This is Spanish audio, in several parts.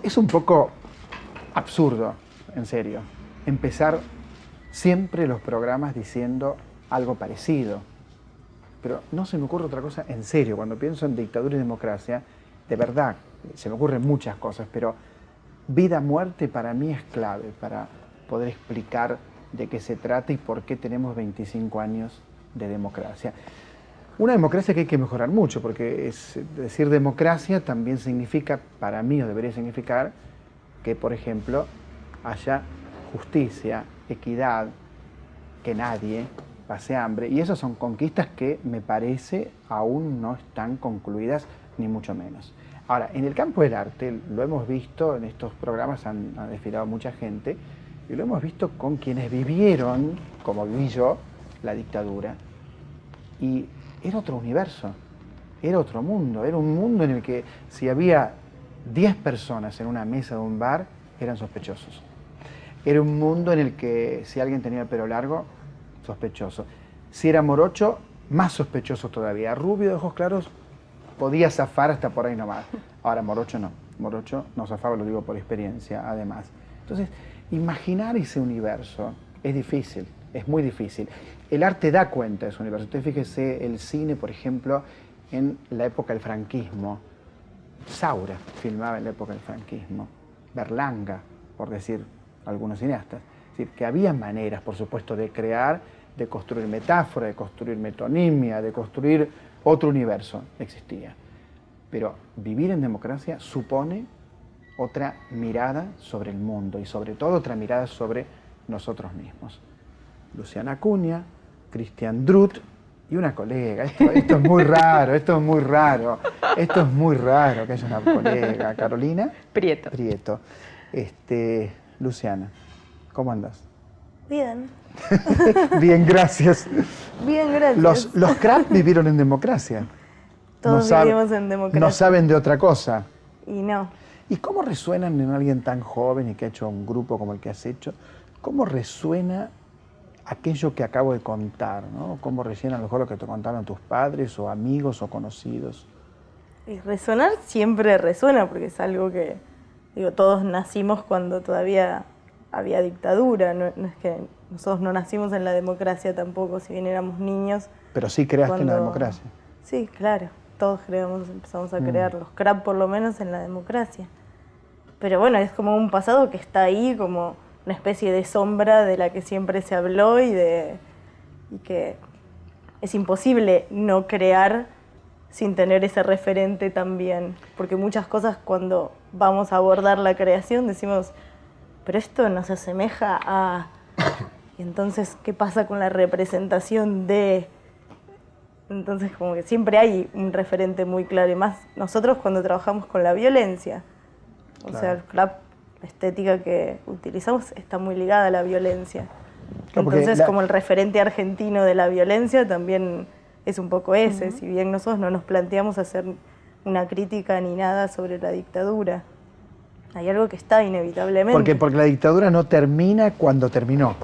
Es un poco absurdo, en serio, empezar siempre los programas diciendo algo parecido. Pero no se me ocurre otra cosa, en serio, cuando pienso en dictadura y democracia, de verdad, se me ocurren muchas cosas, pero vida-muerte para mí es clave para poder explicar de qué se trata y por qué tenemos 25 años de democracia. Una democracia que hay que mejorar mucho, porque decir democracia también significa, para mí, o debería significar, que, por ejemplo, haya justicia, equidad, que nadie pase hambre. Y esas son conquistas que, me parece, aún no están concluidas, ni mucho menos. Ahora, en el campo del arte, lo hemos visto, en estos programas han desfilado mucha gente, y lo hemos visto con quienes vivieron, como viví yo, la dictadura. Y era otro universo, era otro mundo, era un mundo en el que si había 10 personas en una mesa de un bar, eran sospechosos. Era un mundo en el que si alguien tenía el pelo largo, sospechoso. Si era morocho, más sospechoso todavía. Rubio de ojos claros, podía zafar hasta por ahí nomás. Ahora, morocho no zafaba, lo digo por experiencia, además. Entonces, imaginar ese universo es difícil, es muy difícil. El arte da cuenta de ese universo. Usted fíjese, el cine, por ejemplo, en la época del franquismo. Saura filmaba en la época del franquismo. Berlanga, por decir algunos cineastas. Es decir, que había maneras, por supuesto, de crear, de construir metáfora, de construir metonimia, de construir otro universo. Existía. Pero vivir en democracia supone otra mirada sobre el mundo y sobre todo otra mirada sobre nosotros mismos. Luciana Acuña, Cristian Drut y una colega. Esto es muy raro, esto es muy raro que haya una colega. Carolina Prieto. Luciana, ¿cómo andás? Bien. Bien, gracias. Bien, gracias. Los Kraft vivieron en democracia. Todos vivimos en democracia. No saben de otra cosa. Y no. ¿Y cómo resuenan en alguien tan joven y que ha hecho un grupo como el que has hecho? ¿Cómo resuena aquello que acabo de contar, ¿no? ¿Cómo resuena a lo mejor lo que te contaron tus padres o amigos o conocidos? Y resonar siempre resuena, porque es algo que, digo, todos nacimos cuando todavía había dictadura. No es que nosotros no nacimos en la democracia tampoco, si bien éramos niños. Pero sí creaste en la democracia. Sí, claro. Todos empezamos a crear, los CRAP por lo menos, en la democracia. Pero bueno, es como un pasado que está ahí, como una especie de sombra de la que siempre se habló y que es imposible no crear sin tener ese referente también. Porque muchas cosas cuando vamos a abordar la creación decimos, pero esto nos asemeja a... Y entonces, ¿qué pasa con la representación de...? Entonces, como que siempre hay un referente muy claro, y más nosotros cuando trabajamos con la violencia. O sea, la estética que utilizamos está muy ligada a la violencia. Claro, entonces, como el referente argentino de la violencia también es un poco ese, si bien nosotros no nos planteamos hacer una crítica ni nada sobre la dictadura. Hay algo que está inevitablemente. Porque la dictadura no termina cuando terminó,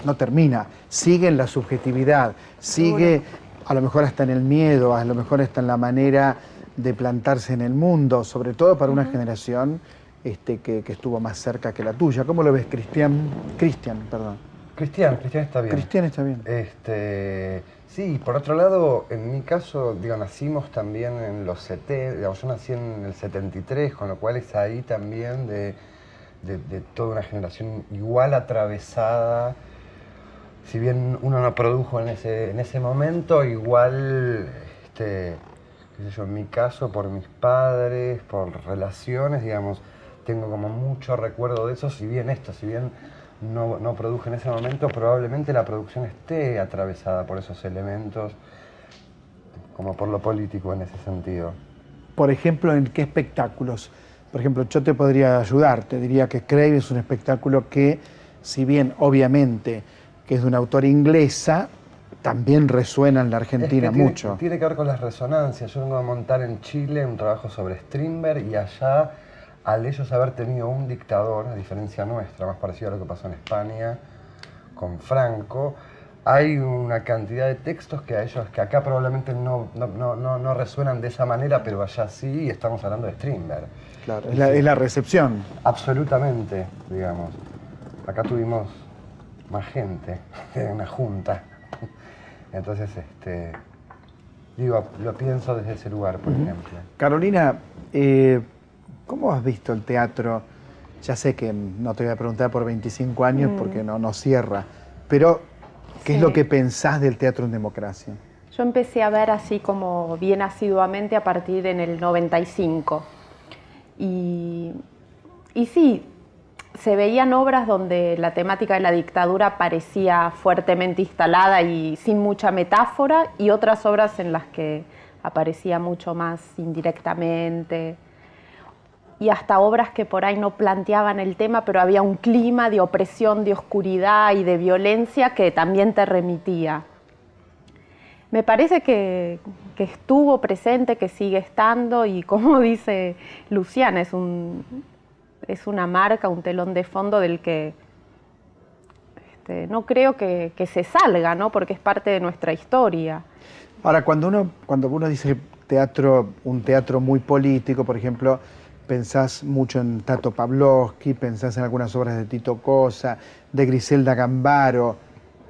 no termina, sigue en la subjetividad, sigue... A lo mejor hasta en el miedo, a lo mejor hasta en la manera de plantarse en el mundo, sobre todo para una generación que estuvo más cerca que la tuya. ¿Cómo lo ves, Cristian? Cristian está bien. Cristian está bien. Sí, por otro lado, en mi caso, digo, nacimos también en los 70, digamos, yo nací en el 73, con lo cual es ahí también de toda una generación igual atravesada. Si bien uno no produjo en ese momento, igual, qué sé yo, en mi caso, por mis padres, por relaciones, digamos, tengo como mucho recuerdo de eso, si bien no produje en ese momento, probablemente la producción esté atravesada por esos elementos, como por lo político en ese sentido. Por ejemplo, ¿en qué espectáculos? Por ejemplo, yo te podría ayudar, te diría que Crave es un espectáculo que, si bien, obviamente, que es de una autora inglesa, también resuena en la Argentina mucho. Tiene que ver con las resonancias. Yo vengo a montar en Chile un trabajo sobre Strindberg y allá, al ellos haber tenido un dictador, a diferencia nuestra, más parecido a lo que pasó en España con Franco, hay una cantidad de textos que a ellos, que acá probablemente no resuenan de esa manera, pero allá sí, y estamos hablando de Strindberg. Claro, es la recepción. Absolutamente, digamos. Acá tuvimos más gente, una junta. Entonces, digo, lo pienso desde ese lugar, por ejemplo. Carolina, ¿cómo has visto el teatro? Ya sé que no te voy a preguntar por 25 años porque no cierra, pero ¿qué es lo que pensás del teatro en democracia? Yo empecé a ver así como bien asiduamente a partir en el 95. Y sí, se veían obras donde la temática de la dictadura parecía fuertemente instalada y sin mucha metáfora, y otras obras en las que aparecía mucho más indirectamente, y hasta obras que por ahí no planteaban el tema, pero había un clima de opresión, de oscuridad y de violencia que también te remitía. Me parece que estuvo presente, que sigue estando, y como dice Luciana, es una marca, un telón de fondo del que no creo que se salga, ¿no? Porque es parte de nuestra historia. Ahora, cuando uno dice teatro, un teatro muy político, por ejemplo, pensás mucho en Tato Pavlovsky, pensás en algunas obras de Tito Cosa, de Griselda Gambaro.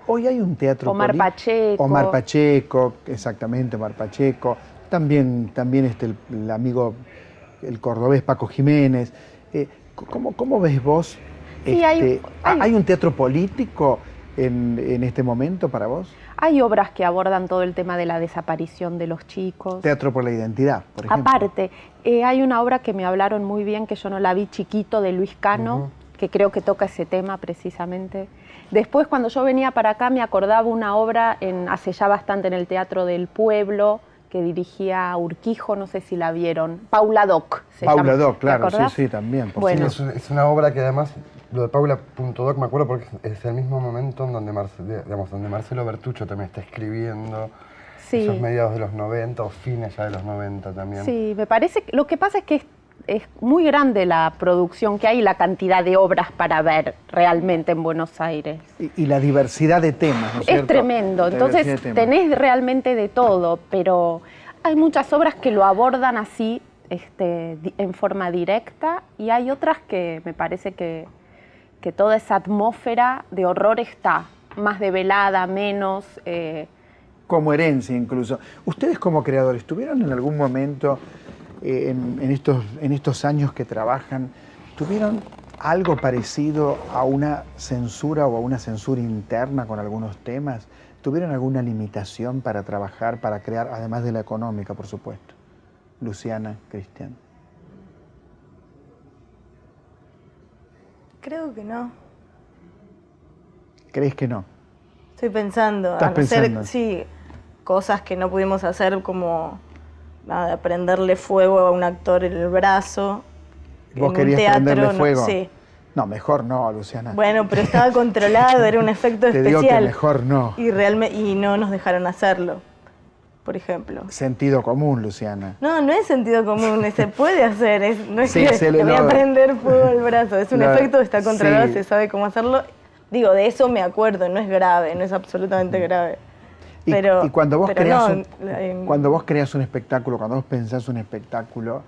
Hoy hay un teatro Omar Pacheco. Omar Pacheco, exactamente, Omar Pacheco. También el amigo, el cordobés Paco Jiménez. ¿Cómo ves vos? Sí, ¿Hay un teatro político en este momento para vos? Hay obras que abordan todo el tema de la desaparición de los chicos. Teatro por la identidad, por ejemplo. Aparte, hay una obra que me hablaron muy bien, que yo no la vi, Chiquito, de Luis Cano, que creo que toca ese tema precisamente. Después, cuando yo venía para acá, me acordaba una obra hace ya bastante en el Teatro del Pueblo, que dirigía Urquijo, no sé si la vieron, Paula Doc se llama. Paula Doc, claro, ¿Te acordás? sí, también. Bueno. Es una obra que además, lo de Paula.doc me acuerdo porque es el mismo momento en donde Marcelo Bertuccio también está escribiendo, Sí. esos mediados de los 90 o fines ya de los 90 también. Sí, me parece que lo que pasa es que es muy grande la producción que hay y la cantidad de obras para ver realmente en Buenos Aires. Y la diversidad de temas, ¿no es cierto? Es tremendo, entonces tenés realmente de todo, pero hay muchas obras que lo abordan así, en forma directa, y hay otras que me parece que toda esa atmósfera de horror está, más develada, menos... Como herencia incluso. ¿Ustedes como creadores tuvieron en algún momento, en estos años que trabajan, tuvieron algo parecido a una censura o a una censura interna con algunos temas? ¿Tuvieron alguna limitación para trabajar, para crear, además de la económica, por supuesto? Luciana, Cristian. Creo que no. ¿Crees que no? Estoy pensando. ¿Estás pensando? Sí, cosas que no pudimos hacer, como nada, prenderle fuego a un actor en el brazo. ¿Vos en querías un teatro, prenderle fuego? No, sí. No, mejor no, Luciana. Bueno, pero estaba controlado, era un efecto Te especial. digo que mejor no. Y no nos dejaron hacerlo, por ejemplo. Sentido común, Luciana. No es sentido común, se puede hacer, no es Sí, que le voy a prender fuego al brazo, es un efecto que está controlado, sí. se sabe cómo hacerlo. Digo, de eso me acuerdo, no es grave, no es absolutamente grave. Y cuando vos creás no, cuando vos creás un espectáculo, cuando vos pensás un espectáculo,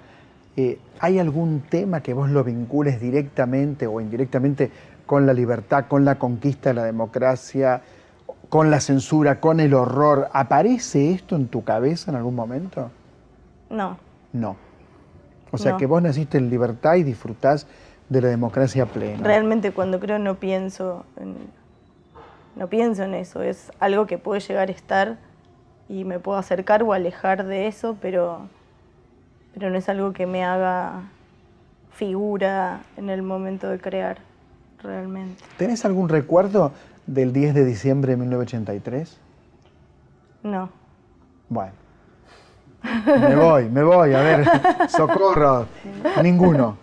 ¿hay algún tema que vos lo vincules directamente o indirectamente con la libertad, con la conquista de la democracia, con la censura, con el horror? ¿Aparece esto en tu cabeza en algún momento? No. No. O sea, No. que vos naciste en libertad y disfrutás de la democracia plena. Realmente cuando creo no pienso en eso, es algo que puede llegar a estar y me puedo acercar o alejar de eso, pero no es algo que me haga figura en el momento de crear, realmente. ¿Tenés algún recuerdo del 10 de diciembre de 1983? No. Bueno. Me voy, a ver, socorro. Ninguno.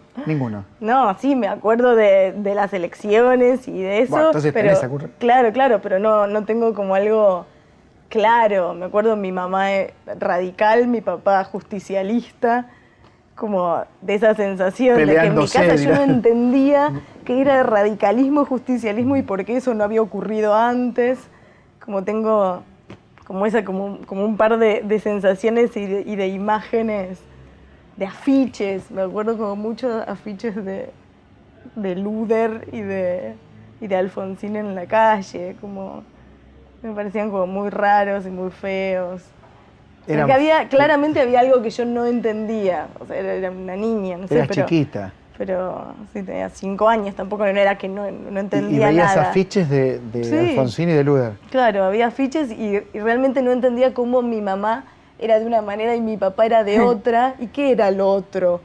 No, sí, me acuerdo de las elecciones y de eso. Bueno, entonces pero, tenés algún... Claro, pero no tengo como algo claro. Me acuerdo mi mamá radical, mi papá justicialista, como de esa sensación de que en mi casa yo no entendía qué era radicalismo, justicialismo y por qué eso no había ocurrido antes. como tengo como un par de sensaciones y de imágenes, de afiches. Me acuerdo como muchos afiches de Luder y de Alfonsín en la calle, como me parecían como muy raros y muy feos. Porque claramente había algo que yo no entendía, o sea, era una niña, no sé, Eras chiquita. Pero sí, tenía 5 años, tampoco no era que no entendía nada. Y veías afiches de Sí. Alfonsín y de Luder. Claro, había afiches y realmente no entendía cómo mi mamá era de una manera y mi papá era de otra, y qué era lo otro.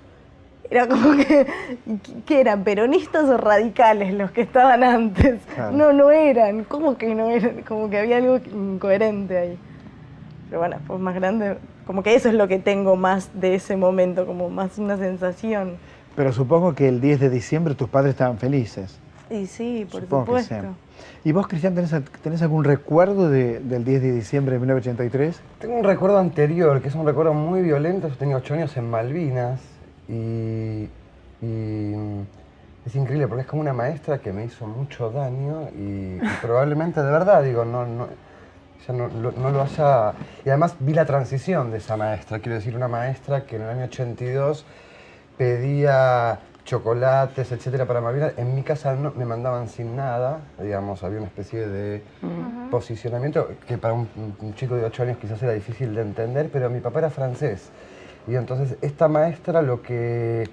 Era como que eran peronistas o radicales los que estaban antes. Claro. No eran. ¿Cómo que no eran? Como que había algo incoherente ahí. Pero bueno, pues más grande, como que eso es lo que tengo más de ese momento, como más una sensación. Pero supongo que el 10 de diciembre tus padres estaban felices. Y sí, por Supongo supuesto. que sí. ¿Y vos, Cristian, tenés algún recuerdo del 10 de diciembre de 1983? Tengo un recuerdo anterior, que es un recuerdo muy violento. Yo tenía 8 años en Malvinas y es increíble porque es como una maestra que me hizo mucho daño y probablemente, de verdad, digo, no lo haya... Y además vi la transición de esa maestra, quiero decir, una maestra que en el año 82 pedía chocolates, etcétera, para Malvinas. En mi casa no, me mandaban sin nada, digamos, había una especie de posicionamiento que para un chico de 8 años quizás era difícil de entender, pero mi papá era francés. Y entonces esta maestra lo que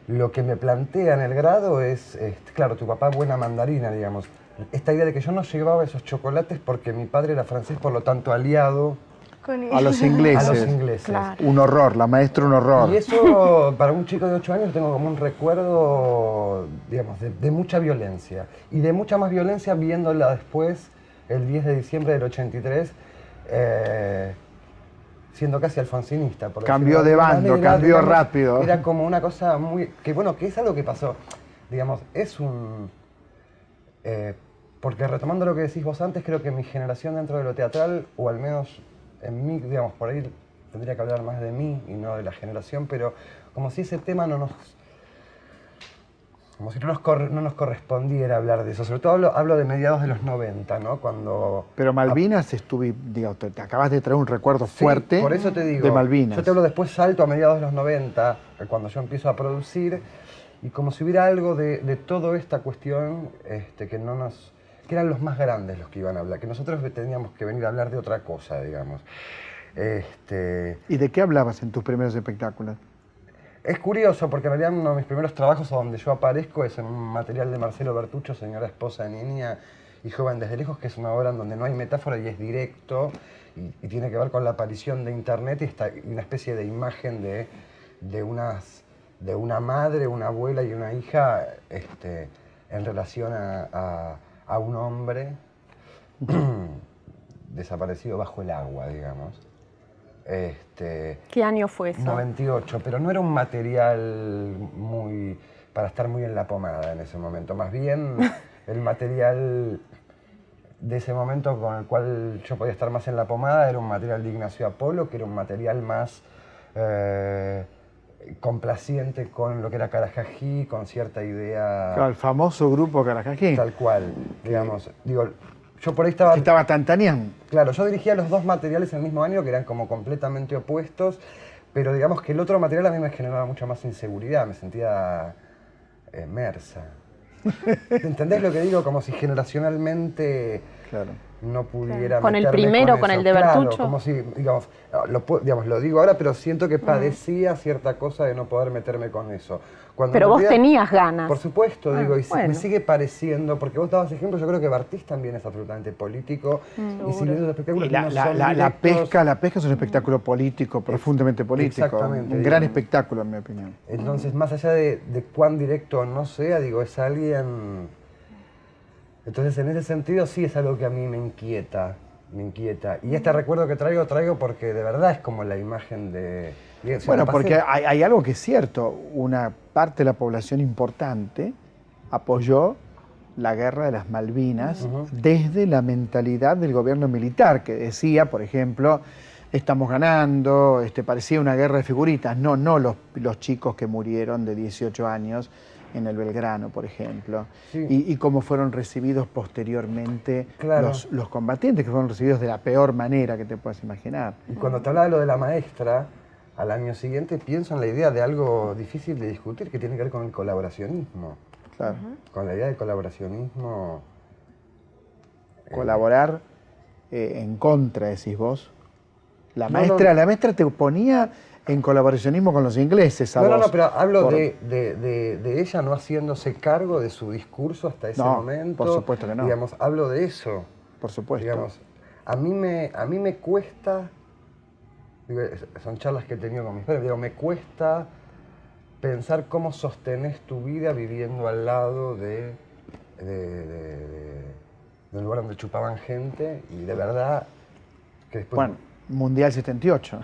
me plantea en el grado es, claro, tu papá buena mandarina, digamos. Esta idea de que yo no llevaba esos chocolates porque mi padre era francés, por lo tanto aliado a los ingleses. A los ingleses. Claro. Un horror, la maestra un horror. Y eso, para un chico de 8 años, tengo como un recuerdo, digamos, de mucha violencia. Y de mucha más violencia viéndola después, el 10 de diciembre del 83, siendo casi alfonsinista. Cambió de bando, cambió rápido. Era como una cosa muy... que bueno, que es algo que pasó. Digamos, es un... porque retomando lo que decís vos antes, creo que mi generación dentro de lo teatral, o al menos en mí, digamos, por ahí tendría que hablar más de mí y no de la generación, pero como si ese tema no nos correspondiera hablar de eso. Sobre todo hablo de mediados de los 90, ¿no? Cuando... Pero Malvinas digamos, te acabas de traer un recuerdo fuerte, por eso te digo, de Malvinas. Yo te hablo después, salto a mediados de los 90, cuando yo empiezo a producir, y como si hubiera algo de toda esta cuestión que eran los más grandes los que iban a hablar, que nosotros teníamos que venir a hablar de otra cosa, digamos. ¿Y de qué hablabas en tus primeros espectáculos? Es curioso, porque en realidad uno de mis primeros trabajos donde yo aparezco es en un material de Marcelo Bertuccio, Señora, Esposa, Niña y Joven desde lejos, que es una obra en donde no hay metáfora y es directo, y tiene que ver con la aparición de Internet y una especie de imagen de una madre, una abuela y una hija en relación a un hombre desaparecido bajo el agua, digamos. ¿Qué año fue eso? 98, pero no era un material para estar muy en la pomada en ese momento. Más bien, el material de ese momento con el cual yo podía estar más en la pomada era un material de Ignacio Apolo, que era un material más complaciente con lo que era Carajají, con cierta idea... Claro, el famoso grupo Carajají. Tal cual, digamos. Digo, yo por ahí estaba... Estaba Tantanían. Claro, yo dirigía los dos materiales el mismo año, que eran como completamente opuestos, pero digamos que el otro material a mí me generaba mucha más inseguridad, me sentía mersa. ¿Entendés lo que digo? Como si generacionalmente Claro. no pudiera ¿Con el meterme primero, con con eso. el de Claro, Bertuccio? como si, digamos, lo digo ahora, pero siento que padecía cierta cosa de no poder meterme con eso. Cuando Pero en vos realidad, tenías ganas. por supuesto, digo, y bueno. me sigue pareciendo, porque vos dabas ejemplo, yo creo que Bartiz también es absolutamente político, y si bien los espectáculos Y no son la directos, pesca es un espectáculo político, profundamente político. Exactamente, Un gran digamos. espectáculo, en mi opinión. entonces más allá de cuán directo no sea, digo, es alguien... Entonces en ese sentido sí es algo que a mí me inquieta. Y este recuerdo que traigo porque de verdad es como la imagen de... Bueno, porque hay algo que es cierto. Una parte de la población importante apoyó la guerra de las Malvinas desde la mentalidad del gobierno militar, que decía, por ejemplo, estamos ganando, parecía una guerra de figuritas. No los chicos que murieron de 18 años en el Belgrano, por ejemplo, Sí. y cómo fueron recibidos posteriormente Claro. los combatientes, que fueron recibidos de la peor manera que te puedas imaginar. Y cuando te hablaba de lo de la maestra, al año siguiente pienso en la idea de algo difícil de discutir que tiene que ver con el colaboracionismo. Claro. Con la idea de colaboracionismo. Colaborar en contra, decís vos. La No, maestra te ponía en colaboracionismo con los ingleses a No, vos. pero hablo Por- de ella no haciéndose cargo de su discurso hasta ese No, momento. por supuesto que no. Digamos, hablo de eso. Por supuesto. Digamos, a mí me cuesta, digo, son charlas que he tenido con mis padres, digo, me cuesta pensar cómo sostenés tu vida viviendo al lado de un lugar donde chupaban gente y de verdad que después... Bueno, Mundial 78.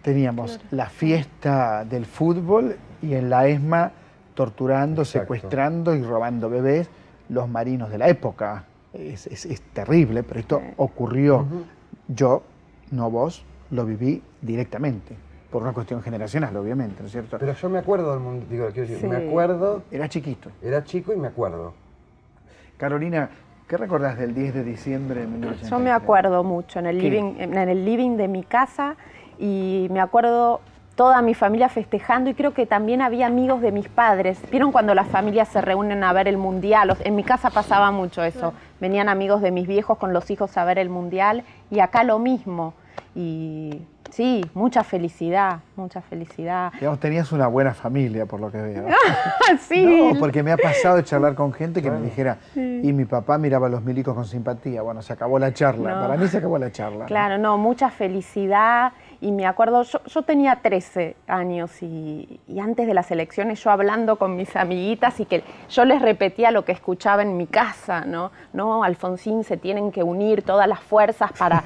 Teníamos la fiesta del fútbol y en la ESMA torturando, Exacto. secuestrando y robando bebés los marinos de la época. Es terrible, pero esto ocurrió. Yo, no vos, lo viví directamente. Por una cuestión generacional, obviamente, ¿no es cierto? Pero yo me acuerdo del mundo, digo, quiero decir, Sí. me acuerdo, Era chiquito. era chico y me acuerdo. Carolina, ¿qué recordás del 10 de diciembre de 1983? Yo me acuerdo mucho en el ¿Qué? living de mi casa y me acuerdo toda mi familia festejando y creo que también había amigos de mis padres. ¿Vieron cuando las familias se reúnen a ver el mundial? En mi casa pasaba mucho eso. Venían amigos de mis viejos con los hijos a ver el mundial y acá lo mismo. Y sí, mucha felicidad, mucha felicidad. Digamos, tenías una buena familia, por lo que veo. Sí. No, porque me ha pasado de charlar con gente que me dijera, y mi papá miraba a los milicos con simpatía. Bueno, se acabó la charla. No. Para mí se acabó la charla. Claro, no, mucha felicidad. Y me acuerdo, yo tenía 13 años y antes de las elecciones yo hablando con mis amiguitas y que yo les repetía lo que escuchaba en mi casa, ¿no? No, Alfonsín, se tienen que unir todas las fuerzas para...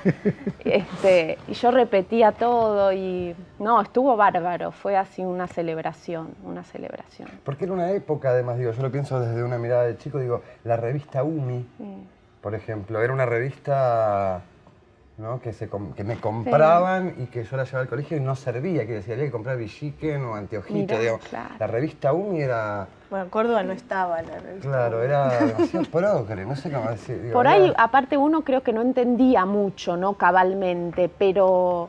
y yo repetía todo y no, estuvo bárbaro, fue así una celebración, una celebración. Porque era una época, además, digo, yo lo pienso desde una mirada de chico, digo, la revista UMI, por ejemplo, era una revista, ¿no? que me compraban y que yo la llevaba al colegio y no servía, que decía, había que comprar Villiquen o Anteojito, Mirá, digamos. claro. La revista UMI era, Bueno, Córdoba no estaba en la revista. claro, era demasiado progre, no sé cómo decir. Digo, Por era- ahí, aparte, uno creo que no entendía mucho, ¿no? Cabalmente, pero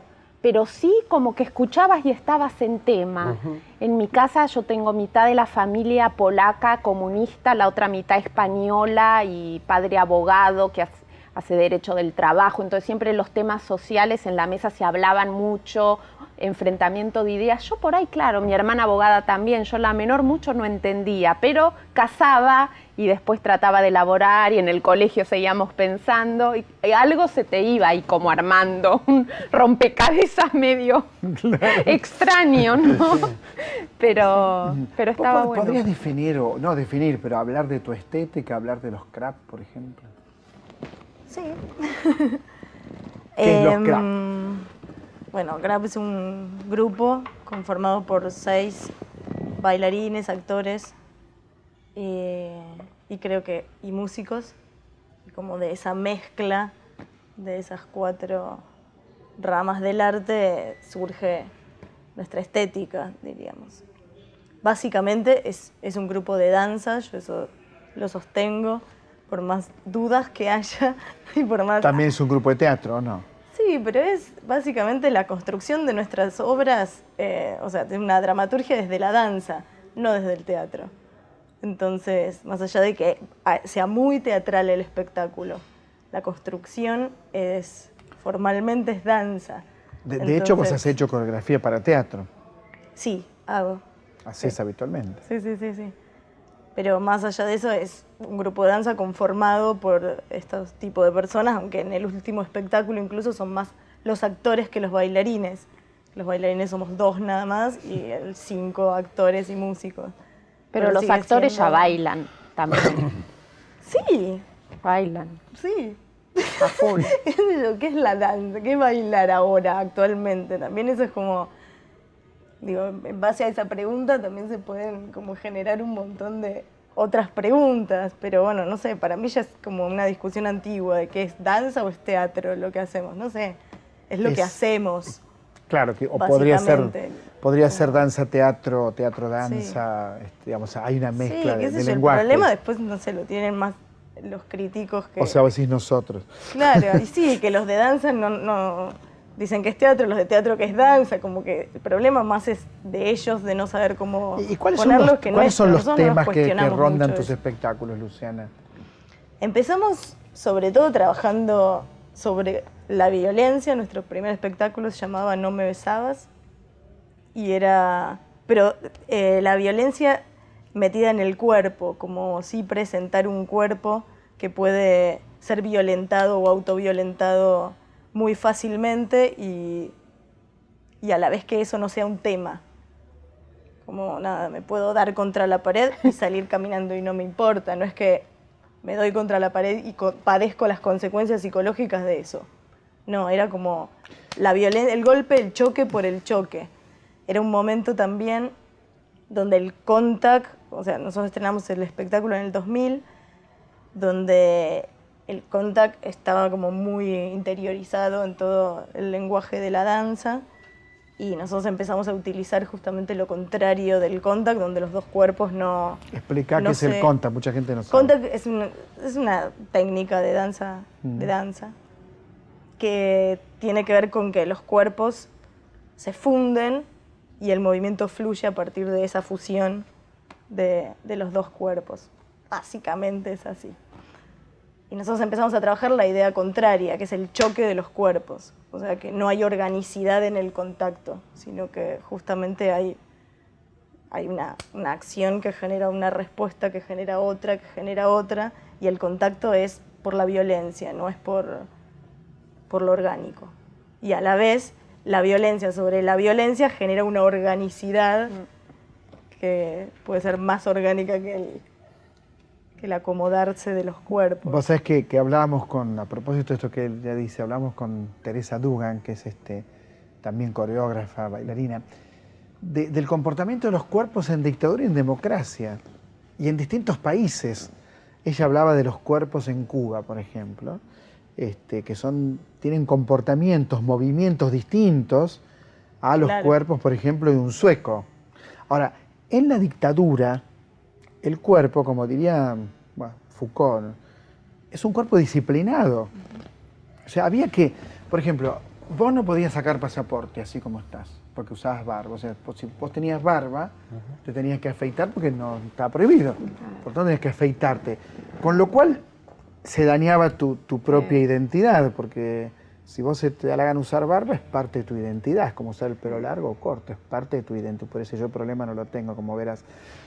sí como que escuchabas y estabas en tema. En mi casa yo tengo mitad de la familia polaca, comunista, la otra mitad española y padre abogado que hace derecho del trabajo. Entonces siempre los temas sociales en la mesa se hablaban mucho, enfrentamiento de ideas. Yo por ahí, claro, mi hermana abogada también, yo la menor mucho no entendía, pero casaba y después trataba de elaborar y en el colegio seguíamos pensando y algo se te iba ahí como armando, un rompecabezas medio extraño, ¿no? Pero estaba ¿Vos bueno. ¿Podrías definir, o no definir, pero hablar de tu estética, hablar de los crap, por ejemplo? Sí. ¿Qué es los crap? Bueno, Crap es un grupo conformado por 6 bailarines, actores y creo que y músicos. Y como de esa mezcla de esas 4 ramas del arte surge nuestra estética, diríamos. Básicamente es un grupo de danza, yo eso lo sostengo, por más dudas que haya y por más... También es un grupo de teatro, ¿o no? Sí, pero es básicamente la construcción de nuestras obras, o sea, de una dramaturgia desde la danza, no desde el teatro. Entonces, más allá de que sea muy teatral el espectáculo, la construcción formalmente es danza. De hecho, vos has hecho coreografía para teatro. Sí, hago. Así es habitualmente. Sí. Pero más allá de eso es un grupo de danza conformado por estos tipos de personas, aunque en el último espectáculo incluso son más los actores que los bailarines. Los bailarines somos 2 nada más y 5 actores y músicos. Pero los sigue actores siendo- ya bailan también, Sí, bailan sí. a full. ¿Qué es la danza? ¿Qué es bailar ahora, actualmente? También eso es como... Digo, en base a esa pregunta también se pueden como generar un montón de otras preguntas, pero bueno, no sé, para mí ya es como una discusión antigua de qué es danza o es teatro lo que hacemos, no sé, es lo que hacemos. Claro, o podría ser, básicamente. Podría ser danza, teatro, teatro, danza, digamos, hay una mezcla qué sé de yo, lenguajes. El problema después, no sé, lo tienen más los críticos que... O sea, vos decís nosotros. Claro, y sí, que los de danza no dicen que es teatro, los de teatro que es danza, como que el problema más es de ellos, de no saber cómo ¿Y cuáles ponerlos son los, que cuáles son los nosotros no nos temas que cuestionamos rondan mucho tus eso. espectáculos, Luciana? Empezamos sobre todo trabajando sobre la violencia. Nuestro primer espectáculo se llamaba No me besabas y era... Pero la violencia metida en el cuerpo, como sí presentar un cuerpo que puede ser violentado o autoviolentado muy fácilmente y a la vez que eso no sea un tema. Como nada, me puedo dar contra la pared y salir caminando y no me importa. No es que me doy contra la pared y padezco las consecuencias psicológicas de eso. No, era como el golpe, el choque por el choque. Era un momento también donde el contact, o sea, nosotros estrenamos el espectáculo en el 2000, donde el contact estaba como muy interiorizado en todo el lenguaje de la danza y nosotros empezamos a utilizar justamente lo contrario del contact, donde los dos cuerpos no... Explica no qué es el se- contact, mucha gente no sabe. Contact es una técnica de danza, que tiene que ver con que los cuerpos se funden y el movimiento fluye a partir de esa fusión de los dos cuerpos. Básicamente es así. Y nosotros empezamos a trabajar la idea contraria, que es el choque de los cuerpos. O sea, que no hay organicidad en el contacto, sino que justamente hay una acción que genera una respuesta, que genera otra, y el contacto es por la violencia, no es por lo orgánico. Y a la vez, la violencia sobre la violencia genera una organicidad que puede ser más orgánica que el acomodarse de los cuerpos. Vos sabés que hablábamos a propósito de esto que él ya dice, hablamos con Teresa Dugan, que es también coreógrafa, bailarina, del comportamiento de los cuerpos en dictadura y en democracia, y en distintos países. Ella hablaba de los cuerpos en Cuba, por ejemplo, que tienen comportamientos, movimientos distintos a los cuerpos, por ejemplo, de un sueco. Ahora, en la dictadura, el cuerpo, como diría Foucault, es un cuerpo disciplinado. O sea, había que, por ejemplo, vos no podías sacar pasaporte así como estás, porque usabas barba. O sea, si vos tenías barba, te tenías que afeitar porque no estaba prohibido. Por tanto, tenías que afeitarte. Con lo cual, se dañaba tu propia identidad, porque si vos te da la gana usar barba, es parte de tu identidad. Es como usar el pelo largo o corto, es parte de tu identidad. Por eso yo el problema no lo tengo, como verás.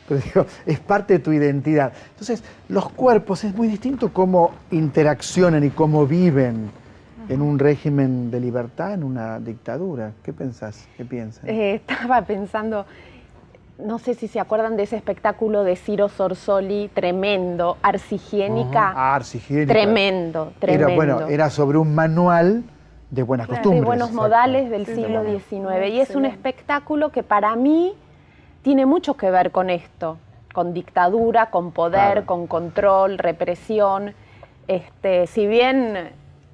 Pero digo, es parte de tu identidad. Entonces, los cuerpos es muy distinto cómo interaccionan y cómo viven en un régimen de libertad, en una dictadura. ¿Qué pensás? ¿Qué piensas? Estaba pensando, no sé si se acuerdan de ese espectáculo de Ciro Sorsoli, tremendo, Arsigiénica. Arsigiénica. Tremendo. Era sobre un manual de buenas costumbres. De buenos modales del siglo XIX. Y es un espectáculo que para mí tiene mucho que ver con esto, con dictadura, con poder, con control, represión. Si bien,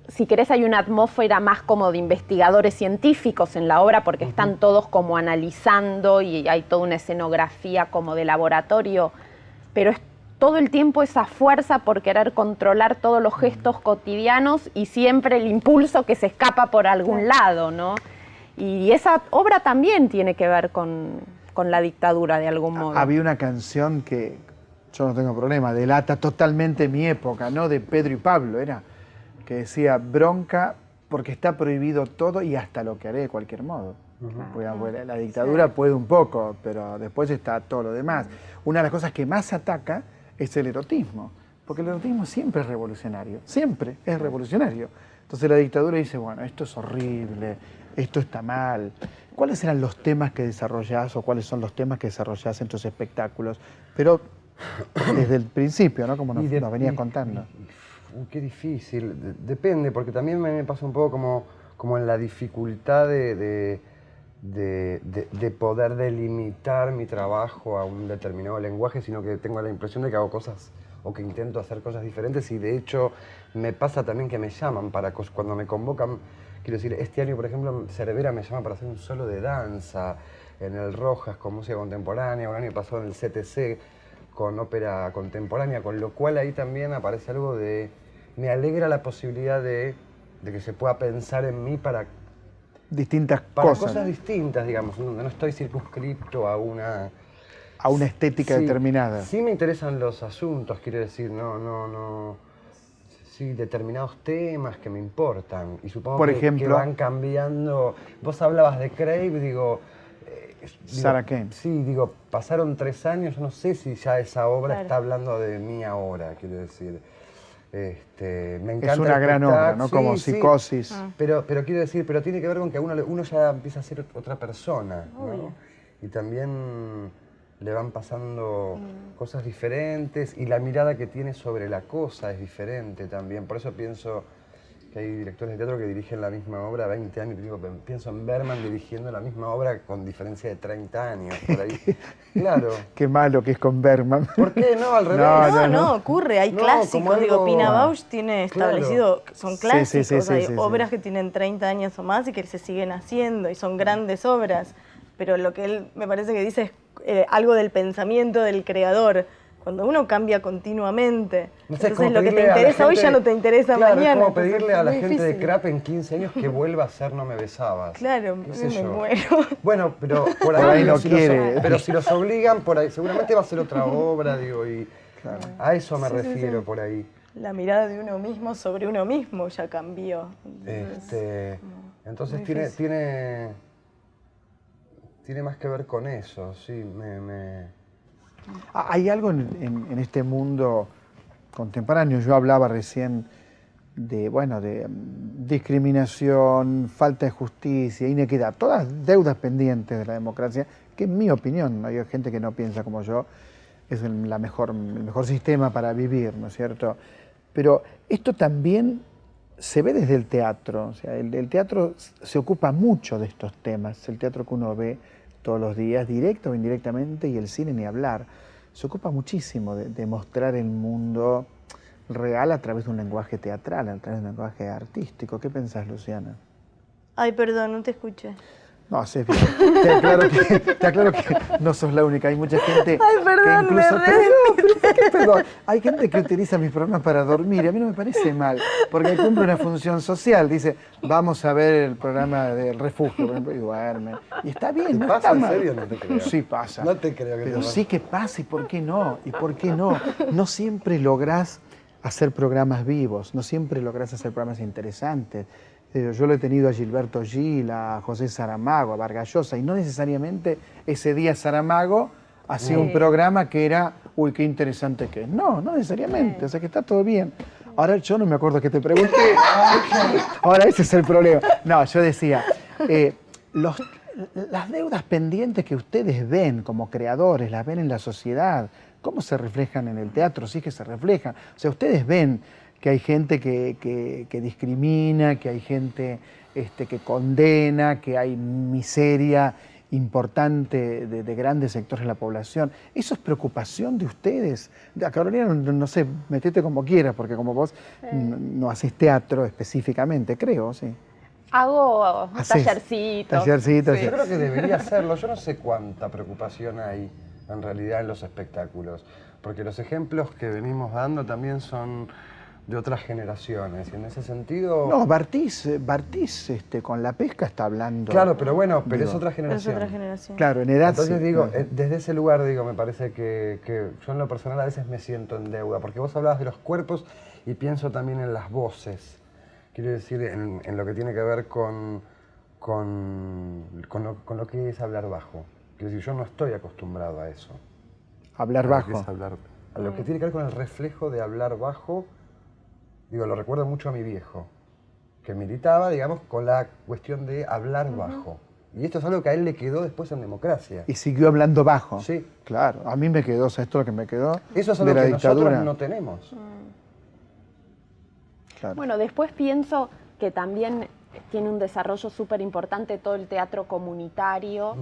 si querés, hay una atmósfera más como de investigadores científicos en la obra, porque están todos como analizando y hay toda una escenografía como de laboratorio, pero es todo el tiempo esa fuerza por querer controlar todos los gestos cotidianos y siempre el impulso que se escapa por algún lado, ¿no? Y esa obra también tiene que ver con la dictadura de algún modo. Había una canción que, yo no tengo problema, delata totalmente mi época, ¿no? De Pedro y Pablo, que decía, bronca porque está prohibido todo y hasta lo que haré de cualquier modo. Porque la dictadura puede un poco, pero después está todo lo demás. Una de las cosas que más ataca es el erotismo, porque el erotismo siempre es revolucionario, siempre es revolucionario. Entonces la dictadura dice, bueno, esto es horrible, esto está mal. ¿Cuáles eran los temas que desarrollás o cuáles son los temas que desarrollás en tus espectáculos? Pero desde el principio, ¿no? Como nos venías contando. Qué difícil. Depende, porque también me pasa un poco como en la dificultad de poder delimitar mi trabajo a un determinado lenguaje, sino que tengo la impresión de que hago cosas o que intento hacer cosas diferentes y de hecho me pasa también que me llaman cuando me convocan. Quiero decir, este año, por ejemplo, Cervera me llama para hacer un solo de danza. en el Rojas con música contemporánea, un año pasado en el CTC con ópera contemporánea, con lo cual ahí también aparece algo de... Me alegra la posibilidad de que se pueda pensar en mí para Distintas cosas cosas. distintas, digamos, donde no estoy circunscripto a una estética sí, determinada. Sí me interesan los asuntos, quiero decir, no. Sí, determinados temas que me importan. Y supongo Por que ejemplo, van cambiando. Vos hablabas de Crave, digo. Sarah Kane. Sí, digo, pasaron 3 años, yo no sé si ya esa obra Claro. está hablando de mí ahora, quiero decir. Me encanta Es una el gran obra, espectáculo, ¿no? sí, Como sí. Psicosis. Pero quiero decir, pero tiene que ver con que uno ya empieza a ser otra persona, ¿no? Obvio. Y también le van pasando cosas diferentes y la mirada que tiene sobre la cosa es diferente también. Por eso pienso que hay directores de teatro que dirigen la misma obra 20 años. Digo, pienso en Berman dirigiendo la misma obra con diferencia de 30 años, por ahí. Claro. Qué malo que es con Bergman. ¿Por qué no? Al revés. No, ocurre, hay No, clásicos, como digo, algo- Pina Bausch tiene Claro. establecido, son Sí, clásicos, sí, sí, hay sí, obras sí. que tienen 30 años o más y que se siguen haciendo y son grandes obras, pero lo que él me parece que dice es algo del pensamiento del creador, cuando uno cambia continuamente, No sé, es entonces como lo que te pedirle a la interesa hoy gente- ya no te interesa claro, mañana. es como entonces pedirle a la muy gente de difícil. Crap en 15 años que vuelva a hacer No me besabas. Claro, ¿Qué sé me yo? muero. Bueno, pero por Por ahí, ahí pero no si quiere. pero si los obligan, por ahí seguramente va a ser otra obra, digo, y a eso me Sí, sí, refiero sí. por ahí. La mirada de uno mismo sobre uno mismo ya cambió. Entonces muy tiene, difícil. tiene más que ver con eso, sí, Hay algo en este mundo contemporáneo. Yo hablaba recién de discriminación, falta de justicia, inequidad, todas deudas pendientes de la democracia, que en mi opinión, hay gente que no piensa como yo, es el mejor sistema para vivir, ¿no es cierto? Pero esto también se ve desde el teatro, o sea, el teatro se ocupa mucho de estos temas, el teatro que uno ve todos los días, directo o indirectamente, y el cine ni hablar, se ocupa muchísimo de mostrar el mundo real a través de un lenguaje teatral, a través de un lenguaje artístico. ¿Qué pensás, Luciana? Ay, perdón, no te escuché. No, haces bien. Te aclaro que no sos la única. Hay mucha gente Ay, perdón, que incluso... me Perdón. Hay gente que utiliza mis programas para dormir. A mí no me parece mal, porque cumple una función social. Dice, vamos a ver el programa del refugio, por ejemplo, y duermen. Y está bien, no ¿Pasa está en mal. serio? No te creo. Sí pasa. No te creo que Pero te sí que pasa, ¿y por qué no? ¿Y por qué no? No siempre lográs hacer programas vivos, no siempre lográs hacer programas interesantes. Yo lo he tenido a Gilberto Gil, a José Saramago, a Vargas Llosa, y no necesariamente ese día Saramago hacía un programa que era, uy, qué interesante que es. No, no necesariamente, o sea que está todo bien. Ahora yo no me acuerdo que te pregunté. Ahora ese es el problema. No, yo decía, las deudas pendientes que ustedes ven como creadores, las ven en la sociedad, ¿cómo se reflejan en el teatro? Sí que se reflejan. O sea, ustedes ven que hay gente que discrimina, que hay gente que condena, que hay miseria importante de grandes sectores de la población. ¿Eso es preocupación de ustedes? Carolina, no sé, metete como quieras, porque como vos no haces teatro específicamente, creo, sí. Hago Hacés tallercitos. tallercitos, Yo creo que debería hacerlo. Yo no sé cuánta preocupación hay en realidad en los espectáculos, porque los ejemplos que venimos dando también son de otras generaciones, y en ese sentido... No, Bartiz con la pesca está hablando. Claro, pero bueno, pero Digo, es otra Es generación. otra generación. Claro, en edad Entonces sí. digo, desde ese lugar digo, me parece que yo en lo personal a veces me siento en deuda, porque vos hablabas de los cuerpos y pienso también en las voces. Quiero decir, en lo que tiene que ver con lo que es hablar bajo. Quiero decir, yo no estoy acostumbrado a eso. Hablar A lo que bajo. es a lo que tiene que ver con el reflejo de hablar bajo, digo, lo recuerdo mucho a mi viejo, que militaba, digamos, con la cuestión de hablar bajo. Y esto es algo que a él le quedó después en democracia. Y siguió hablando bajo. Sí. Claro, a mí me quedó, ¿sabes todo lo que me quedó? Eso es de algo la que dictadura. nosotros no tenemos. Claro. Bueno, después pienso que también tiene un desarrollo súper importante todo el teatro comunitario,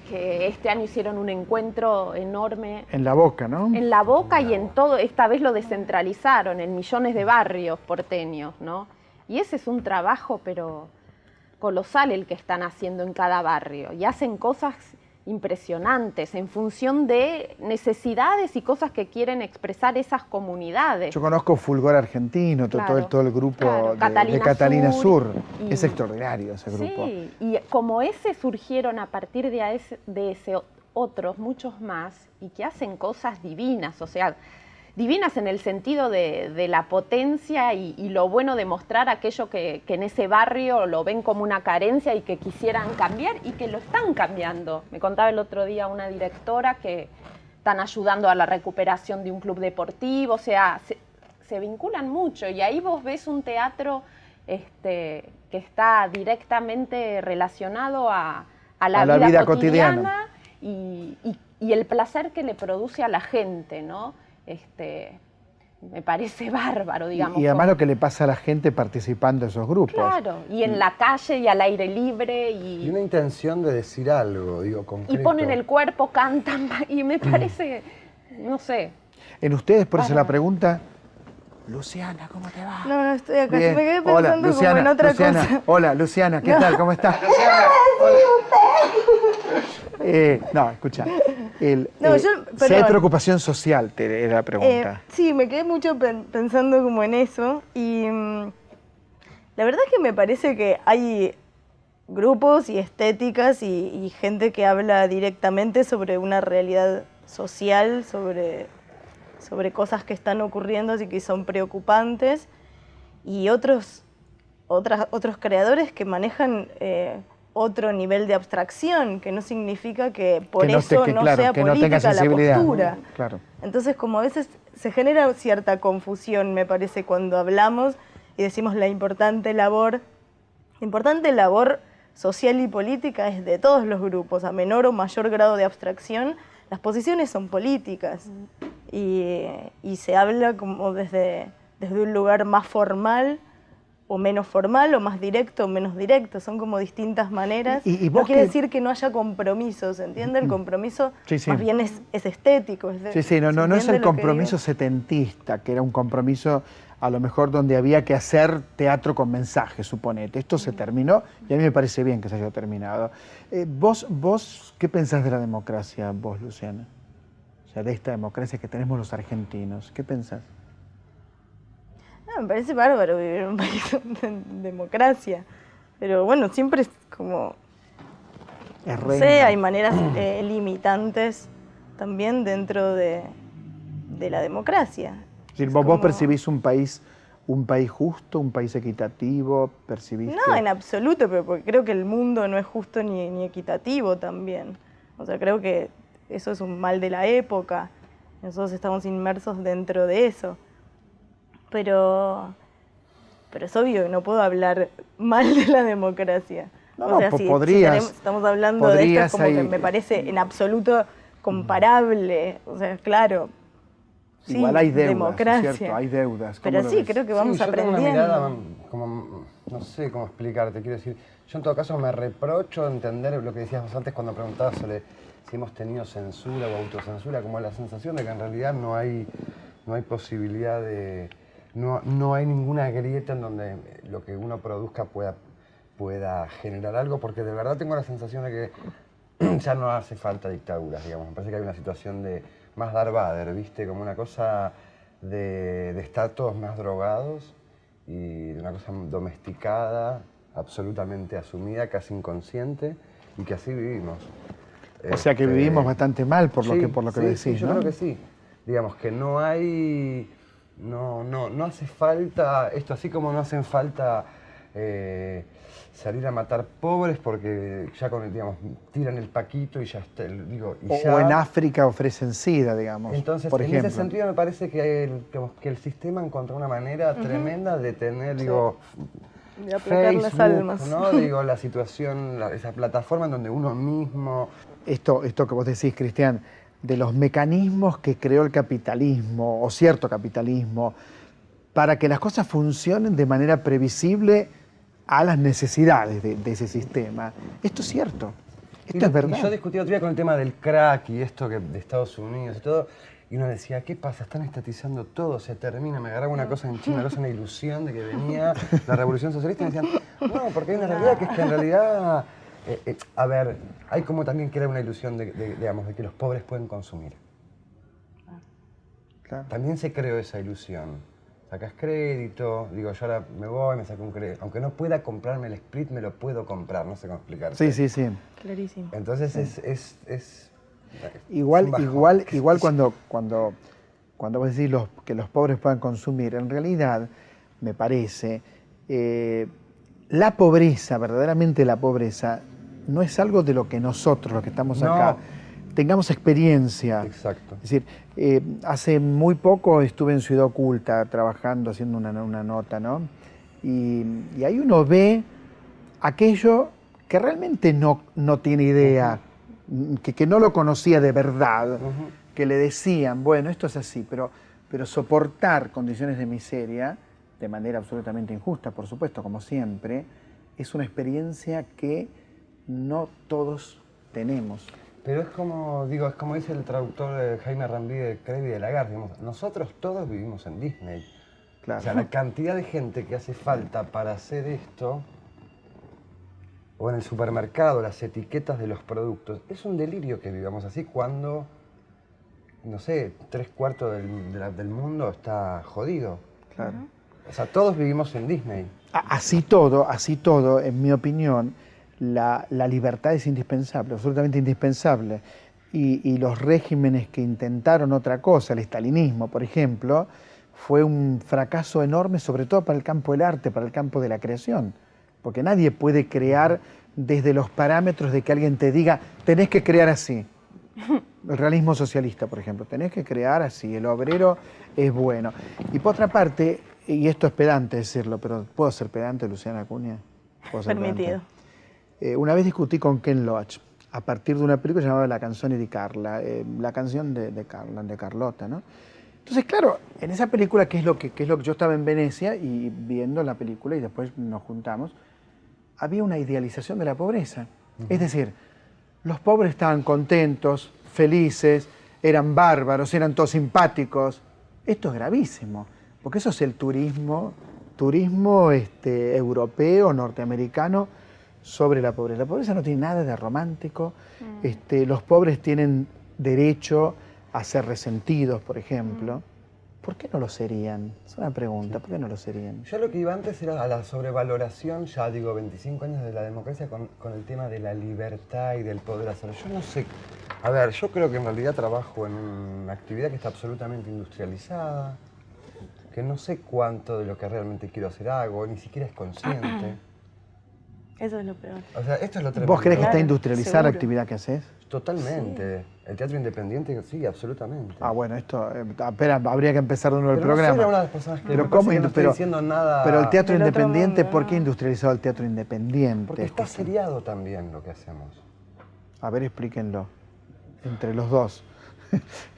que este año hicieron un encuentro enorme En La Boca, ¿no? en La Boca y en todo, esta vez lo descentralizaron en millones de barrios porteños, ¿no? Y ese es un trabajo, pero colosal el que están haciendo en cada barrio y hacen cosas impresionantes en función de necesidades y cosas que quieren expresar esas comunidades. Yo conozco Fulgor Argentino, Claro, todo el grupo claro, de Catalina Sur. y- Es extraordinario ese grupo. Sí, y como ese surgieron a partir de ese otros, muchos más, y que hacen cosas divinas, o sea, divinas en el sentido de la potencia y lo bueno de mostrar aquello que en ese barrio lo ven como una carencia y que quisieran cambiar y que lo están cambiando. Me contaba el otro día una directora que están ayudando a la recuperación de un club deportivo, o sea, se vinculan mucho y ahí vos ves un teatro que está directamente relacionado a la vida cotidiana y el placer que le produce a la gente, ¿no? Me parece bárbaro, digamos. Y además lo que le pasa a la gente participando en esos grupos. Claro, y en la calle y al aire libre. Y una intención de decir algo, digo, concreto. Y ponen el cuerpo, cantan, y me parece, no sé. En ustedes, por eso la pregunta, Luciana, ¿cómo te va? No, estoy acá. Bien. Me quedé Hola, pensando Luciana, como en otra Luciana. cosa. Hola, Luciana, ¿qué tal? ¿Cómo estás? No, escucha. No, si hay perdón. preocupación social, era la pregunta. Sí, me quedé mucho pensando como en eso y la verdad es que me parece que hay grupos y estéticas y gente que habla directamente sobre una realidad social, sobre cosas que están ocurriendo y que son preocupantes y otros creadores que manejan otro nivel de abstracción, que no significa que por eso no sea que no tenga política la sensibilidad. postura. Claro. Entonces, como a veces se genera cierta confusión, me parece, cuando hablamos y decimos la importante labor social y política es de todos los grupos, a menor o mayor grado de abstracción, las posiciones son políticas y se habla como desde un lugar más formal o menos formal, o más directo o menos directo, son como distintas maneras. Y no vos quiere que- decir que no haya compromiso, ¿se entiende? El compromiso Sí, sí. más bien es estético. No ¿se es el entiende lo que compromiso digo? setentista, que era un compromiso a lo mejor donde había que hacer teatro con mensaje, suponete. Esto se terminó y a mí me parece bien que se haya terminado. ¿Vos qué pensás de la democracia, vos, Luciana? O sea, de esta democracia que tenemos los argentinos. ¿Qué pensás? Me parece bárbaro vivir en un país de democracia. Pero bueno, siempre es como... Es No reina. sé, hay maneras limitantes también dentro de la democracia. Es decir, Es vos como- percibís un país justo, un país equitativo, percibís No, que- en absoluto, pero porque creo que el mundo no es justo ni equitativo también. O sea, creo que eso es un mal de la época. Nosotros estamos inmersos dentro de eso. Pero es obvio que no puedo hablar mal de la democracia. No, podrías- estamos hablando de esto, es podrías como que ahí- me parece en absoluto comparable. O sea, claro. Sí, Igual hay deudas, democracia. ¿cierto? Hay deudas. ¿Cómo Pero lo sí, ves? creo que vamos yo tengo una aprendiendo. mirada como, no sé cómo explicarte, quiero decir, yo en todo caso me reprocho entender lo que decías vos antes cuando preguntabas sobre si hemos tenido censura o autocensura, como la sensación de que en realidad no hay posibilidad de, no hay ninguna grieta en donde lo que uno produzca pueda generar algo, porque de verdad tengo la sensación de que ya no hace falta dictaduras, digamos, me parece que hay una situación de más Darth Vader, ¿viste? Como una cosa de estar todos más drogados y de una cosa domesticada, absolutamente asumida, casi inconsciente, y que así vivimos. O sea que vivimos bastante mal por lo Sí, que sí, decís, sí, yo ¿no? creo que sí. Digamos que no hay, no hace falta, esto así como no hacen falta salir a matar pobres porque ya digamos, tiran el paquito y ya está, digo, y ya... O en África ofrecen SIDA, digamos, Entonces, por en ejemplo. ese sentido me parece que el sistema encontró una manera tremenda de tener, digo, De aplacar las almas. ¿no? Digo, la situación, esa plataforma en donde uno mismo... Esto que vos decís, Cristian, de los mecanismos que creó el capitalismo, o cierto capitalismo, para que las cosas funcionen de manera previsible a las necesidades de ese sistema. Esto es cierto. Esto es verdad. Y yo discutí otro día con el tema del crack y esto de Estados Unidos y todo, Y uno decía, ¿qué pasa? Están estatizando todo, se termina. Me agarraba una cosa en China, una cosa, una ilusión de que venía la revolución socialista y me decían, no, porque hay una realidad que es que en realidad, a ver, hay como también que era una ilusión digamos, de que los pobres pueden consumir. Claro. También se creó esa ilusión. Sacas crédito, digo, yo ahora me voy, me saco un crédito. Aunque no pueda comprarme el split, me lo puedo comprar, no sé cómo explicarte. Sí, sí, sí. Clarísimo. Entonces Sí. es Igual bajón. cuando vos decís que los pobres puedan consumir, en realidad, me parece, la pobreza, verdaderamente la pobreza, no es algo de lo que nosotros, los que estamos acá, tengamos experiencia. Exacto. Es decir, hace muy poco estuve en Ciudad Oculta trabajando, haciendo una nota, ¿no? Y ahí uno ve aquello que realmente no tiene idea, que no lo conocía de verdad, que le decían, bueno, esto es así, pero soportar condiciones de miseria, de manera absolutamente injusta, por supuesto, como siempre, es una experiencia que no todos tenemos. Pero es como, digo, es como dice el traductor Jaime Rambí de Krevi de Lagarde, digamos, nosotros todos vivimos en Disney. Claro. O sea, la cantidad de gente que hace falta para hacer esto, o en el supermercado, las etiquetas de los productos, es un delirio que vivamos así cuando, no sé, 3/4 del mundo está jodido. Claro. O sea, todos vivimos en Disney. Así todo, en mi opinión, la libertad es indispensable, absolutamente indispensable. Y los regímenes que intentaron otra cosa, el estalinismo, por ejemplo, fue un fracaso enorme, sobre todo para el campo del arte, para el campo de la creación. Porque nadie puede crear desde los parámetros de que alguien te diga, tenés que crear así. El realismo socialista, por ejemplo, tenés que crear así, el obrero es bueno. Y por otra parte, y esto es pedante decirlo, pero ¿puedo ser pedante, Luciana Acuña? ¿Puedo ser Permitido. pedante? Una vez discutí con Ken Loach a partir de una película llamada La canzone di Carla, la canción de Carlota, ¿no? Entonces, claro, en esa película, ¿qué es lo que yo estaba en Venecia y viendo la película y después nos juntamos, había una idealización de la pobreza. Es decir, los pobres estaban contentos, felices, eran bárbaros, eran todos simpáticos. Esto es gravísimo, porque eso es el turismo europeo, norteamericano, sobre la pobreza. La pobreza no tiene nada de romántico. Los pobres tienen derecho a ser resentidos, por ejemplo. ¿Por qué no lo serían? Es una pregunta, ¿por qué no lo serían? Yo lo que iba antes era a la sobrevaloración, ya digo, 25 años de la democracia con el tema de la libertad y del poder hacerlo. Yo no sé, a ver, yo creo que en realidad trabajo en una actividad que está absolutamente industrializada, que no sé cuánto de lo que realmente quiero hacer hago, ni siquiera es consciente. Eso es lo peor. O sea, esto es lo tremendo. ¿Vos crees que está Claro, industrializada la seguro. actividad que haces? Totalmente. Sí. El teatro independiente, sí, absolutamente. Ah, bueno, esto, espera, habría que empezar de nuevo el Pero programa. No soy una de las personas que pero me ¿cómo parece que no estoy diciendo nada. Pero el teatro del otro independiente, mundo, ¿por qué industrializado el teatro independiente? Porque está seriado también lo que hacemos. A ver, explíquenlo. Entre los dos.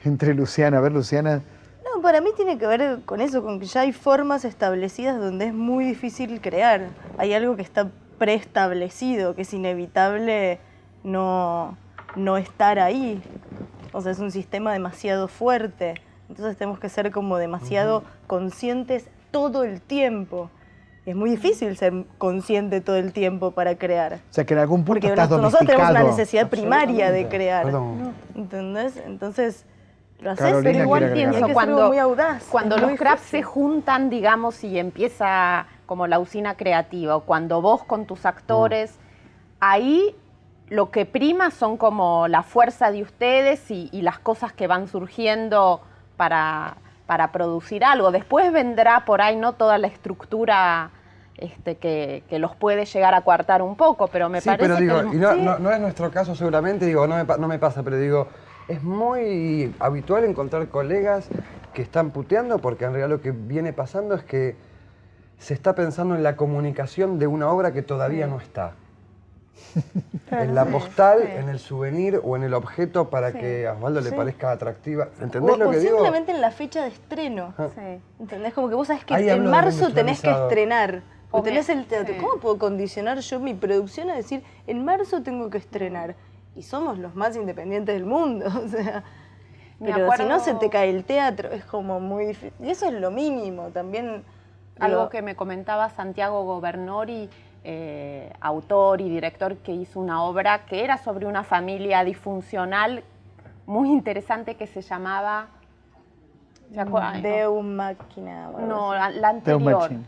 Entre Luciana, a ver, Luciana. No, para mí tiene que ver con eso, con que ya hay formas establecidas donde es muy difícil crear. Hay algo que está preestablecido, que es inevitable no estar ahí. O sea, es un sistema demasiado fuerte. Entonces tenemos que ser como demasiado conscientes todo el tiempo. Y es muy difícil ser consciente todo el tiempo para crear. O sea, que en algún punto Porque estás nosotros tenemos una domesticado. necesidad primaria de crear. Perdón. ¿Entendés? Entonces, lo haces, Carolina Pero igual quiere agregar pienso algo. algo muy audaz. cuando es los muy crafts difícil. se juntan, digamos, y empieza como la usina creativa, o cuando vos con tus actores, ahí lo que prima son como la fuerza de ustedes y las cosas que van surgiendo para producir algo. Después vendrá por ahí no toda la estructura que los puede llegar a coartar un poco, pero me parece pero digo, que... y no es nuestro caso seguramente, digo, no me pasa, pero digo, es muy habitual encontrar colegas que están puteando porque en realidad lo que viene pasando es que se está pensando en la comunicación de una obra que todavía no está. En la postal, en el souvenir o en el objeto para que a Osvaldo le parezca atractiva. ¿Entendés lo que digo? simplemente en la fecha de estreno. Sí. ¿Entendés? Como que vos sabés que Ahí hablo en de marzo tenés que industrializado. estrenar. O Obvio. tenés el teatro. Sí. ¿Cómo puedo condicionar yo mi producción a decir, en marzo tengo que estrenar? Y somos los más independientes del mundo. O sea, Me Pero acuerdo- si no se te cae el teatro, es como muy difícil. Y eso es lo mínimo también. Algo que me comentaba Santiago Governori, autor y director que hizo una obra que era sobre una familia disfuncional muy interesante que se llamaba... ¿se acuerdan? Deum Machina. o algo No, así. la Deus anterior. Machina.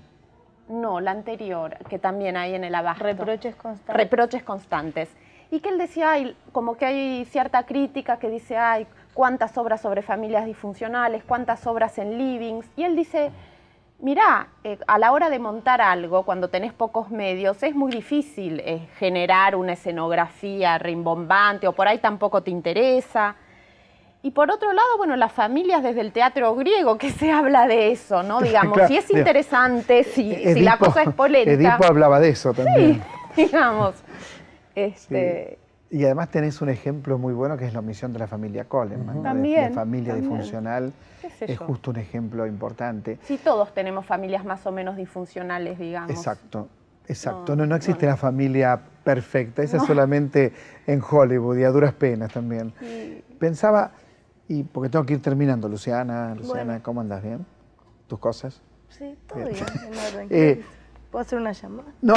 No, la anterior, que también hay en el abasto. Reproches constantes. Reproches constantes. Y que él decía, ay, como que hay cierta crítica que dice, ay, cuántas obras sobre familias disfuncionales, cuántas obras en livings. Y él dice, mirá, a la hora de montar algo, cuando tenés pocos medios, es muy difícil generar una escenografía rimbombante o por ahí tampoco te interesa. Y por otro lado, bueno, las familias desde el teatro griego, que se habla de eso, ¿no? Digamos, Claro, si es digo, interesante, si la cosa es polenta. Edipo hablaba de eso también. Digamos. Sí. Y además tenés un ejemplo muy bueno que es la omisión de la familia Coleman, ¿no? También, de familia también. disfuncional. ¿Qué sé Es yo? justo un ejemplo importante. Sí, todos tenemos familias más o menos disfuncionales, digamos. Exacto, exacto. No, No existe no. la familia perfecta, esa es solamente en Hollywood y a duras penas también. Pensaba, y porque tengo que ir terminando, Luciana, Bueno. ¿cómo andas? ¿Bien? ¿Tus cosas? Sí, todo Bien. bien. en orden. Eh, ¿Puedo hacer una llamada? No,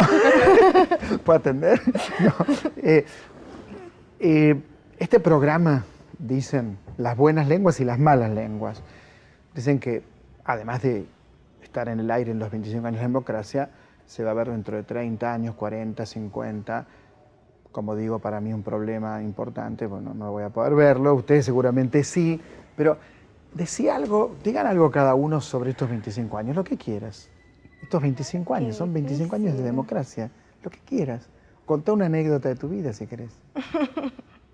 ¿puedo atender? No. Este programa, dicen, las buenas lenguas y las malas lenguas. Dicen que, además de estar en el aire en los 25 años de democracia, se va a ver dentro de 30 años, 40, 50. Como digo, para mí un problema importante, bueno, no voy a poder verlo, ustedes seguramente sí, pero digan algo cada uno sobre estos 25 años, lo que quieras. Estos 25 años, son 25 años de democracia, lo que quieras. Contá una anécdota de tu vida, si querés.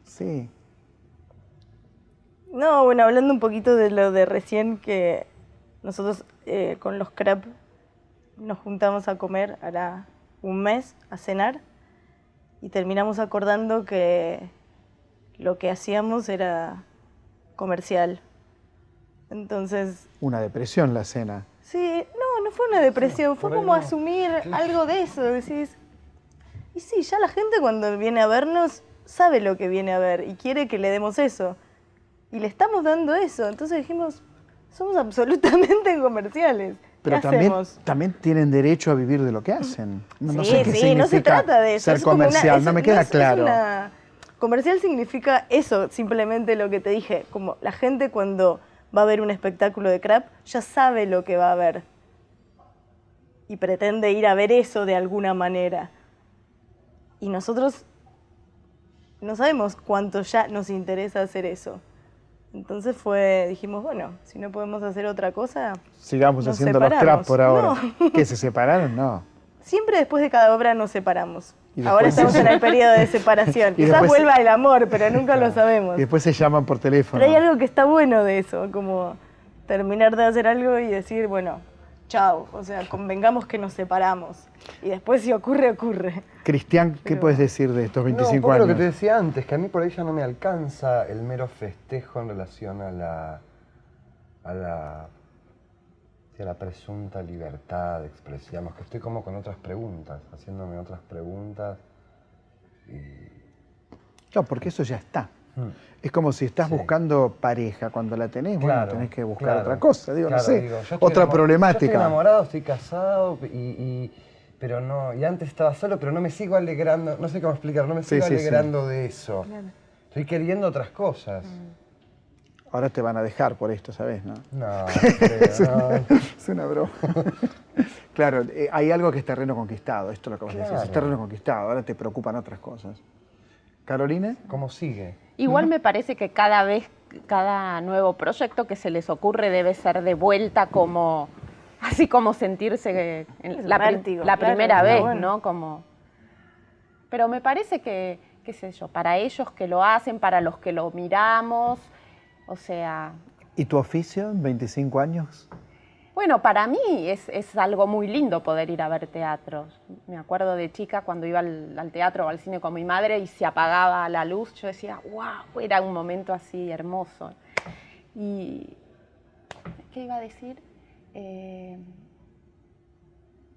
Sí. No, bueno, hablando un poquito de lo de recién, que nosotros con los CRAP nos juntamos a comer, hará un mes, a cenar, y terminamos acordando que lo que hacíamos era comercial. Entonces, Una depresión la cena. sí, no fue una depresión, fue por ahí como no. asumir algo de eso. Decís, y sí, ya la gente cuando viene a vernos sabe lo que viene a ver y quiere que le demos eso. Y le estamos dando eso. Entonces dijimos, somos absolutamente comerciales. Pero ¿Qué hacemos? también tienen derecho a vivir de lo que hacen. No Sí, sé qué sí, no se significa trata de eso. ser es como comercial, no me queda es claro. Comercial significa eso, simplemente lo que te dije. Como la gente cuando va a ver un espectáculo de crap ya sabe lo que va a ver. Y pretende ir a ver eso de alguna manera. Y nosotros no sabemos cuánto ya nos interesa hacer eso. Entonces dijimos, bueno, si no podemos hacer otra cosa, Sigamos nos haciendo los separamos. crap por ahora. No. ¿Que se separaron? No. siempre después de cada obra nos separamos. Y Ahora después estamos en el periodo de separación. Y Quizás después- vuelva el amor, pero nunca lo sabemos. Y después se llaman por teléfono. Pero hay algo que está bueno de eso, como terminar de hacer algo y decir, bueno, chao. O sea, convengamos que nos separamos. Y después si ocurre, ocurre. Cristian, ¿qué Pero- puedes decir de estos 25 un poco años? lo que te decía antes, que a mí por ahí ya no me alcanza el mero festejo en relación a la presunta libertad de expresión. Digamos que estoy como con otras preguntas, haciéndome otras preguntas. No, porque eso ya está. Es como si estás Sí. buscando pareja cuando la tenés, bueno, Claro, tenés que buscar claro, otra cosa, digo, claro, no sé, digo, yo estoy otra Yo problemática. estoy enamorado, estoy casado, pero no, y antes estaba solo, pero no me sigo alegrando, no sé cómo explicar, no me Sí, sigo sí, sí. alegrando de eso. Estoy queriendo otras cosas. Ahora te van a dejar por esto, ¿sabes? ¿No? No, Es creo, no. Es una broma. Claro, hay algo que es terreno conquistado, esto es lo que vos decís, es Claro. terreno conquistado, ahora te preocupan otras cosas. ¿Carolina? ¿Cómo sigue? Igual me parece que cada nuevo proyecto que se les ocurre debe ser de vuelta como, así como sentirse Es la vértigo, claro, primera está vez, bueno. ¿no? Pero me parece que, qué sé yo, para ellos que lo hacen, para los que lo miramos, o sea, ¿Y tu oficio en 25 años? bueno, para mí es algo muy lindo poder ir a ver teatro. Me acuerdo de chica cuando iba al teatro o al cine con mi madre y se apagaba la luz, yo decía, wow, era un momento así hermoso. Y, ¿qué iba a decir?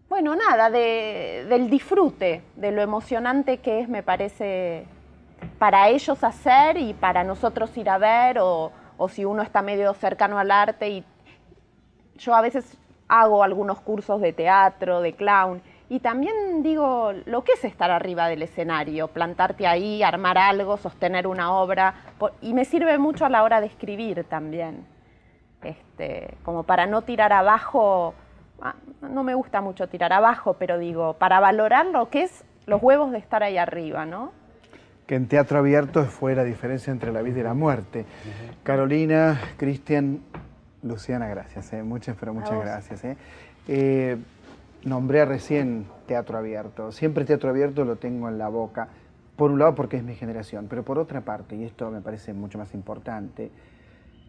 Bueno, nada, del disfrute, de lo emocionante que es, me parece, para ellos hacer y para nosotros ir a ver o o si uno está medio cercano al arte. Y yo a veces hago algunos cursos de teatro, de clown, y también digo lo que es estar arriba del escenario, plantarte ahí, armar algo, sostener una obra, y me sirve mucho a la hora de escribir también, como para no tirar abajo. No me gusta mucho tirar abajo, pero digo, para valorar lo que es los huevos de estar ahí arriba, ¿no? Que en teatro abierto fue la diferencia entre la vida y la muerte. Carolina, Cristian, Luciana, gracias, muchas, pero muchas gracias. Nombré recién teatro abierto. Siempre teatro abierto lo tengo en la boca, por un lado porque es mi generación, pero por otra parte, y esto me parece mucho más importante,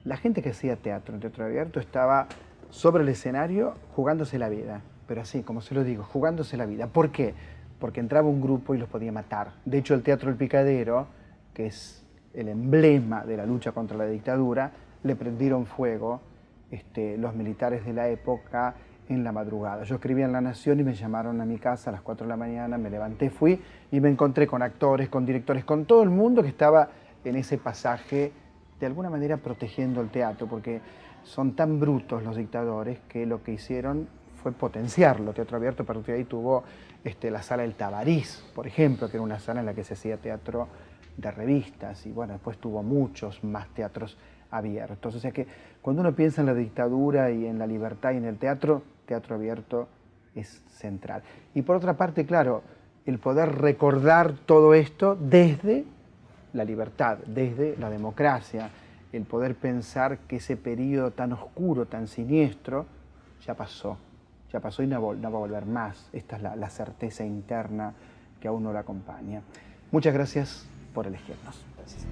la gente que hacía teatro en teatro abierto estaba sobre el escenario jugándose la vida, pero así, como se lo digo, jugándose la vida. ¿Por qué? Porque entraba un grupo y los podía matar. De hecho, el Teatro El Picadero, que es el emblema de la lucha contra la dictadura, le prendieron fuego los militares de la época en la madrugada. Yo escribía en La Nación y me llamaron a mi casa a las 4 de la mañana, me levanté, fui y me encontré con actores, con directores, con todo el mundo que estaba en ese pasaje, de alguna manera protegiendo el teatro, porque son tan brutos los dictadores que lo que hicieron fue potenciarlo. Teatro Abierto, a partir de ahí tuvo la sala El Tabarís, por ejemplo, que era una sala en la que se hacía teatro de revistas, y bueno, después tuvo muchos más teatros abiertos. O sea que cuando uno piensa en la dictadura y en la libertad y en el teatro, Teatro Abierto es central. Y por otra parte, claro, el poder recordar todo esto desde la libertad, desde la democracia, el poder pensar que ese periodo tan oscuro, tan siniestro, ya pasó y no va a volver más. Esta es la certeza interna que a uno lo acompaña. Muchas gracias por elegirnos. Gracias.